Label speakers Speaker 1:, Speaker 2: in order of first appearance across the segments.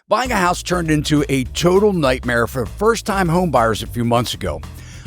Speaker 1: Buying a house turned into a total nightmare for first-time home buyers a few months ago.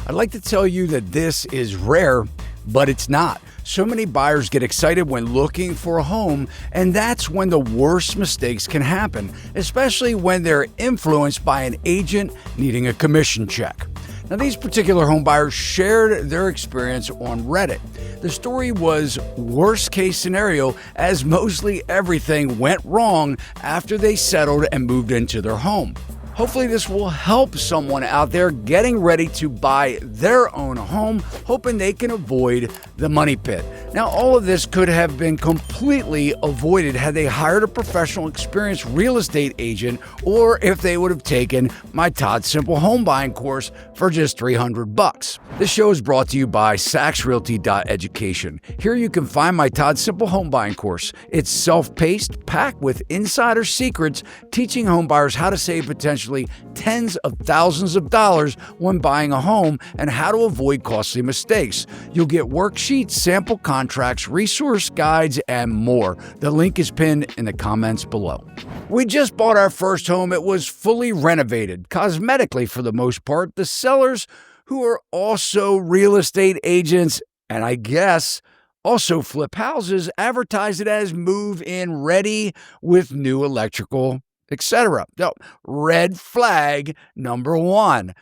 Speaker 1: I'd like to tell you that this is rare, but it's not. So many buyers get excited when looking for a home, and that's when the worst mistakes can happen, especially when they're influenced by an agent needing a commission check. Now, these particular home buyers shared their experience on Reddit. The story was worst case scenario, as mostly everything went wrong after they settled and moved into their home. Hopefully this will help someone out there getting ready to buy their own home, hoping they can avoid the money pit. Now, all of this could have been completely avoided had they hired a professional, experienced real estate agent, or if they would have taken my Todd Simple home buying course for just $300. This show is brought to you by Sachs Realty Education. Here you can find my Todd Simple home buying course. It's self-paced, packed with insider secrets, teaching home buyers how to save potentially tens of thousands of dollars when buying a home and how to avoid costly mistakes. You'll get worksheets, sample contracts, resource guides, and more. The link is pinned in the comments below. We just bought our first home. It was fully renovated, cosmetically for the most part. The sellers, who are also real estate agents, and I guess also flip houses, advertise it as move-in ready with new electrical, etc. No, red flag number one.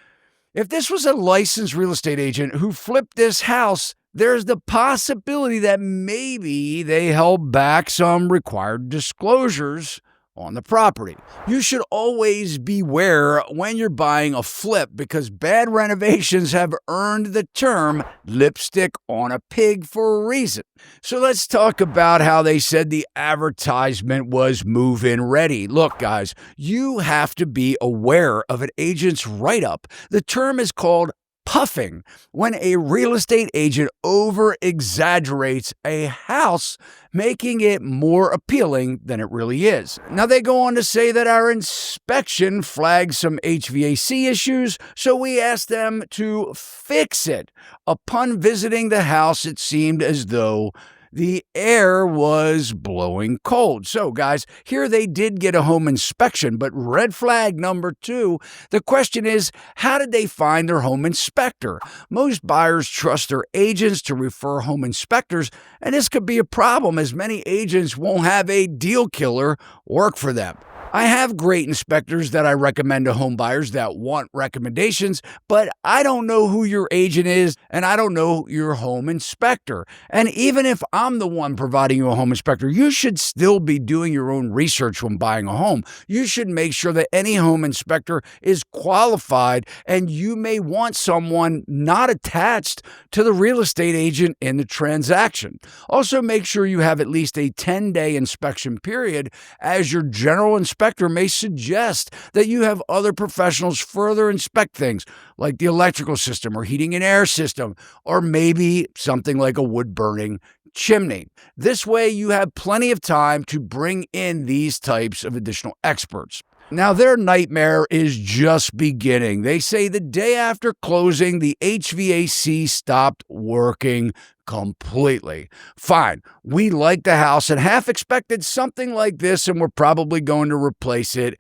Speaker 1: If this was a licensed real estate agent who flipped this house, there's the possibility that maybe they held back some required disclosures on the property. You should always beware when you're buying a flip, because bad renovations have earned the term lipstick on a pig for a reason. So let's talk about how they said the advertisement was move-in ready. Look, guys, you have to be aware of an agent's write-up. The term is called puffing, when a real estate agent over-exaggerates a house, making it more appealing than it really is. Now, they go on to say that our inspection flagged some HVAC issues, so we asked them to fix it. Upon visiting the house, it seemed as though the air was blowing cold. So, guys, here they did get a home inspection, but red flag number two, the question is, how did they find their home inspector? Most buyers trust their agents to refer home inspectors, and this could be a problem as many agents won't have a deal killer work for them. I have great inspectors that I recommend to home buyers that want recommendations, but I don't know who your agent is, and I don't know your home inspector. And even if I'm the one providing you a home inspector, you should still be doing your own research when buying a home. You should make sure that any home inspector is qualified, and you may want someone not attached to the real estate agent in the transaction. Also, make sure you have at least a 10-day inspection period, as your general inspector may suggest that you have other professionals further inspect things like the electrical system or heating and air system, or maybe something like a wood-burning chimney. This way, you have plenty of time to bring in these types of additional experts. Now, their nightmare is just beginning. They say the day after closing, the HVAC stopped working completely. Fine, we like the house and half expected something like this, and we're probably going to replace it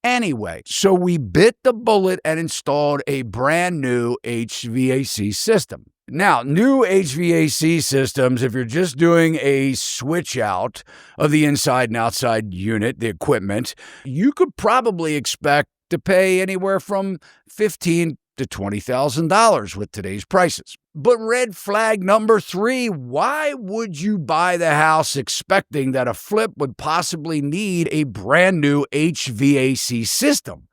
Speaker 1: anyway. So we bit the bullet and installed a brand new HVAC system. Now, new HVAC systems, if you're just doing a switch out of the inside and outside unit, the equipment, you could probably expect to pay anywhere from $15,000 to $20,000 with today's prices. But red flag number three, why would you buy the house expecting that a flip would possibly need a brand new HVAC system?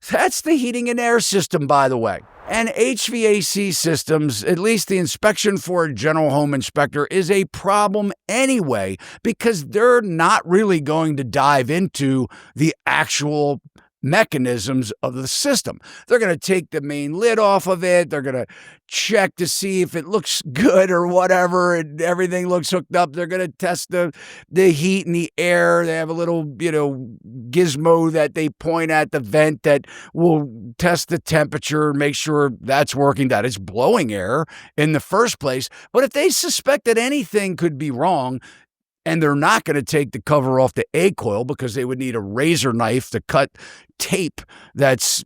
Speaker 1: That's the heating and air system, by the way. And HVAC systems, at least the inspection for a general home inspector, is a problem anyway, because they're not really going to dive into the actual mechanisms of the system. They're going to take the main lid off of it. They're going to check to see if it looks good or whatever, and everything looks hooked up. They're going to test the heat and the air. They have a little, gizmo that they point at the vent that will test the temperature, make sure that's working, that it's blowing air in the first place. But if they suspect that anything could be wrong, and they're not going to take the cover off the A coil because they would need a razor knife to cut tape that's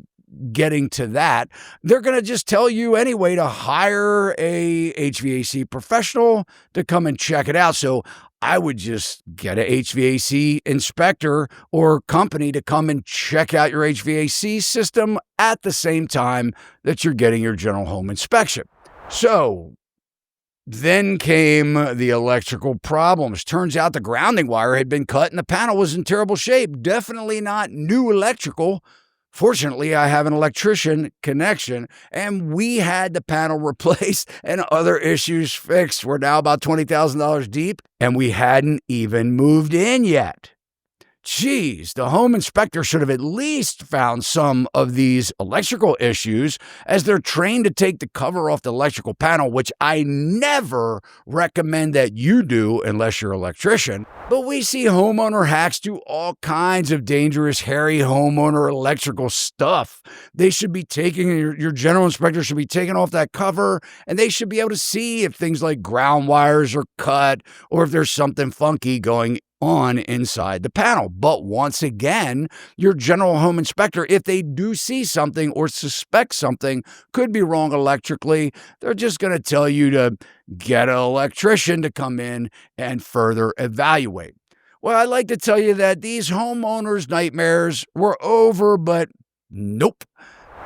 Speaker 1: getting to that. They're going to just tell you anyway to hire a HVAC professional to come and check it out. So I would just get a HVAC inspector or company to come and check out your HVAC system at the same time that you're getting your general home inspection. So then came the electrical problems. Turns out the grounding wire had been cut and the panel was in terrible shape. Definitely not new electrical. Fortunately, I have an electrician connection, and we had the panel replaced and other issues fixed. We're now about $20,000 deep, and we hadn't even moved in yet. Geez, the home inspector should have at least found some of these electrical issues, as they're trained to take the cover off the electrical panel, which I never recommend that you do unless you're an electrician. But we see homeowner hacks do all kinds of dangerous, hairy homeowner electrical stuff. They should be taking, your general inspector should be taking off that cover, and they should be able to see if things like ground wires are cut or if there's something funky going on inside the panel. But once again, your general home inspector, if they do see something or suspect something could be wrong electrically, they're just going to tell you to get an electrician to come in and further evaluate. Well, I'd like to tell you that these homeowners' nightmares were over, but nope.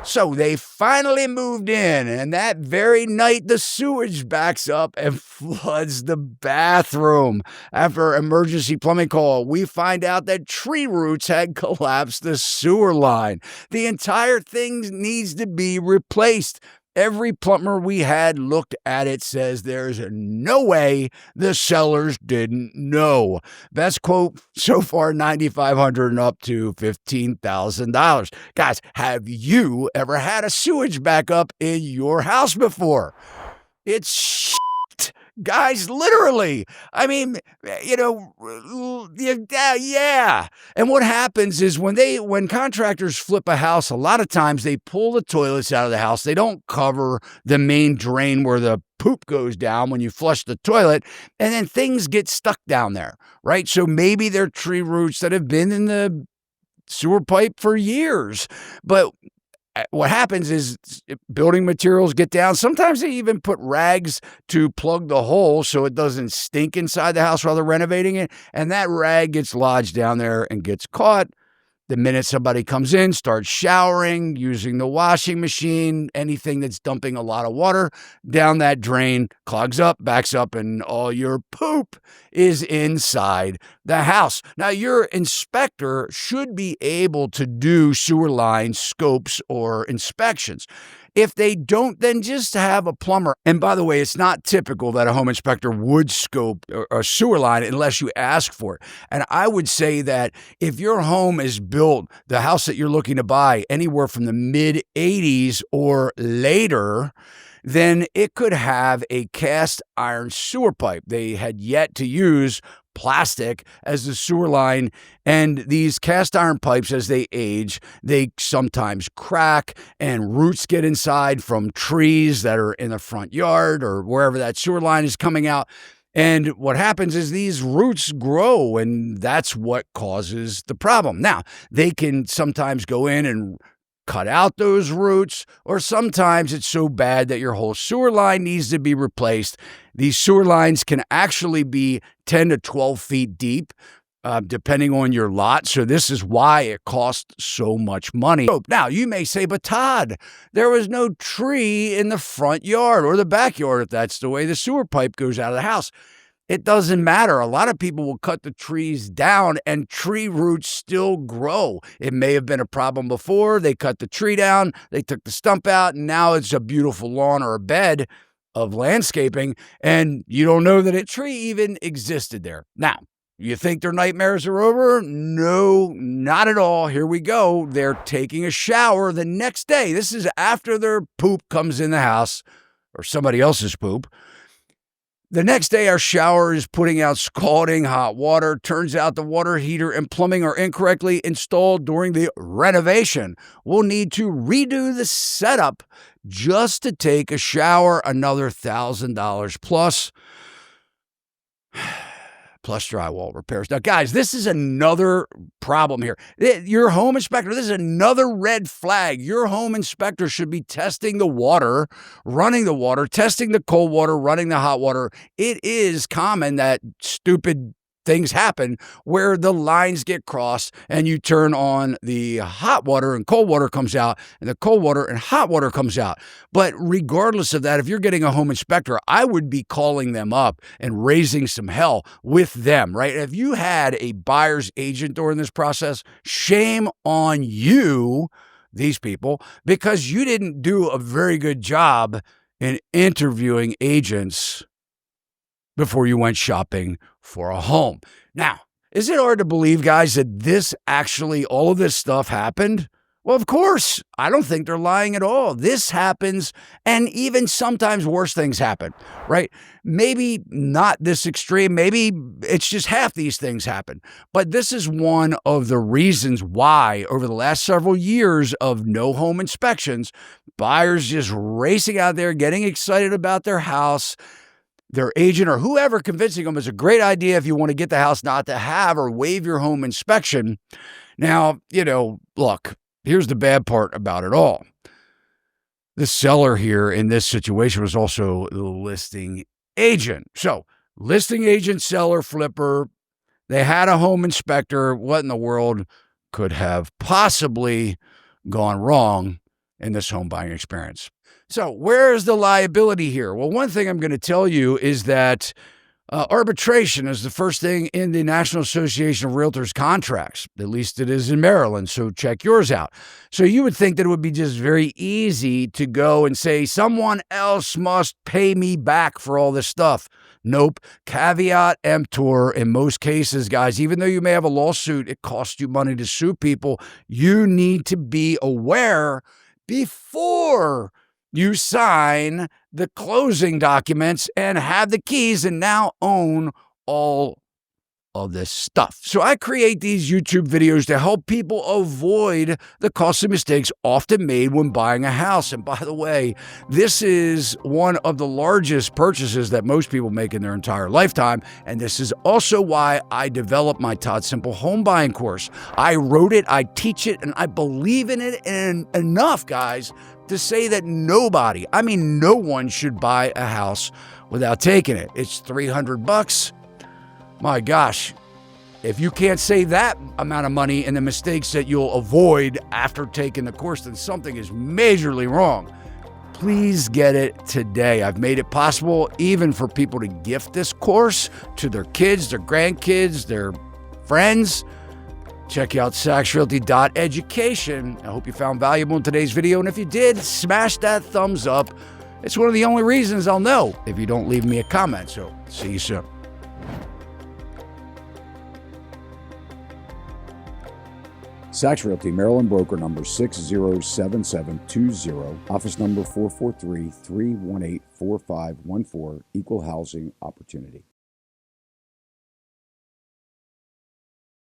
Speaker 1: So they finally moved in, and that very night, the sewage backs up and floods the bathroom. After emergency plumbing call, we find out that tree roots had collapsed the sewer line. The entire thing needs to be replaced. Every plumber we had looked at it, says there's no way the sellers didn't know. Best quote so far, $9,500 and up to $15,000. Guys, have you ever had a sewage backup in your house before? It's shit. Guys, literally. I mean, yeah. And what happens is when contractors flip a house, a lot of times they pull the toilets out of the house. They don't cover the main drain where the poop goes down when you flush the toilet, and then things get stuck down there, right? So maybe they're tree roots that have been in the sewer pipe for years. But what happens is building materials get down. Sometimes they even put rags to plug the hole so it doesn't stink inside the house while they're renovating it. And that rag gets lodged down there and gets caught. The minute somebody comes in, starts showering, using the washing machine, anything that's dumping a lot of water down that drain, clogs up, backs up, and all your poop is inside the house. Now, your inspector should be able to do sewer line scopes or inspections. If they don't, then just have a plumber. And by the way, it's not typical that a home inspector would scope a sewer line unless you ask for it. And I would say that if your home is built, the house that you're looking to buy, anywhere from the mid-'80s or later, then it could have a cast iron sewer pipe. They had yet to use plastic as the sewer line, and these cast iron pipes, as they age, they sometimes crack and roots get inside from trees that are in the front yard or wherever that sewer line is coming out. And what happens is these roots grow, and that's what causes the problem. Now, they can sometimes go in and cut out those roots, or sometimes it's so bad that your whole sewer line needs to be replaced. These sewer lines can actually be 10 to 12 feet deep, depending on your lot. So this is why it costs so much money. Now, you may say, but Todd, there was no tree in the front yard or the backyard if that's the way the sewer pipe goes out of the house. It doesn't matter. A lot of people will cut the trees down and tree roots still grow. It may have been a problem before. They cut the tree down, they took the stump out, and now it's a beautiful lawn or a bed of landscaping, and you don't know that a tree even existed there. Now, you think their nightmares are over? No, not at all. Here we go. They're taking a shower the next day. This is after their poop comes in the house, or somebody else's poop. The next day, our shower is putting out scalding hot water. Turns out the water heater and plumbing are incorrectly installed during the renovation. We'll need to redo the setup just to take a shower, another $1,000 plus. plus drywall repairs. Now, guys, this is another problem here. Your home inspector, this is another red flag. Your home inspector should be testing the water, running the water, testing the cold water, running the hot water. It is common that stupid things happen where the lines get crossed and you turn on the hot water and cold water comes out, and the cold water and hot water comes out. But regardless of that, if you're getting a home inspector, I would be calling them up and raising some hell with them, right? If you had a buyer's agent during this process, shame on you, these people, because you didn't do a very good job in interviewing agents before you went shopping for a home. Now, is it hard to believe, guys, that all of this stuff happened? Well, of course. I don't think they're lying at all. This happens, and even sometimes worse things happen, right? Maybe not this extreme. Maybe it's just half these things happen. But this is one of the reasons why, over the last several years of no home inspections, buyers just racing out there, getting excited about their house, their agent or whoever convincing them is a great idea if you want to get the house not to have or waive your home inspection. Now, look, here's the bad part about it all. The seller here in this situation was also the listing agent. So, listing agent, seller, flipper, they had a home inspector. What in the world could have possibly gone wrong in this home buying experience? So where's the liability here? Well, one thing I'm going to tell you is that arbitration is the first thing in the National Association of Realtors contracts. At least it is in Maryland, so check yours out. So you would think that it would be just very easy to go and say, someone else must pay me back for all this stuff. Nope. Caveat emptor in most cases, guys. Even though you may have a lawsuit, it costs you money to sue people. You need to be aware before you sign the closing documents and have the keys and now own all of this stuff. So I create these YouTube videos to help people avoid the costly mistakes often made when buying a house. And by the way, this is one of the largest purchases that most people make in their entire lifetime. And this is also why I developed my Todd Simple home buying course. I wrote it, I teach it, and I believe in it enough, guys, to say that nobody, I mean no one, should buy a house without taking it. It's $300. My gosh, if you can't save that amount of money and the mistakes that you'll avoid after taking the course, then something is majorly wrong. Please get it today. I've made it possible even for people to gift this course to their kids, their grandkids, their friends. Check out SachsRealty.education. I hope you found valuable in today's video. And if you did, smash that thumbs up. It's one of the only reasons I'll know if you don't leave me a comment. So see you soon.
Speaker 2: Sachs Realty, Maryland broker number 607720, office number 443-318-4514, equal housing opportunity.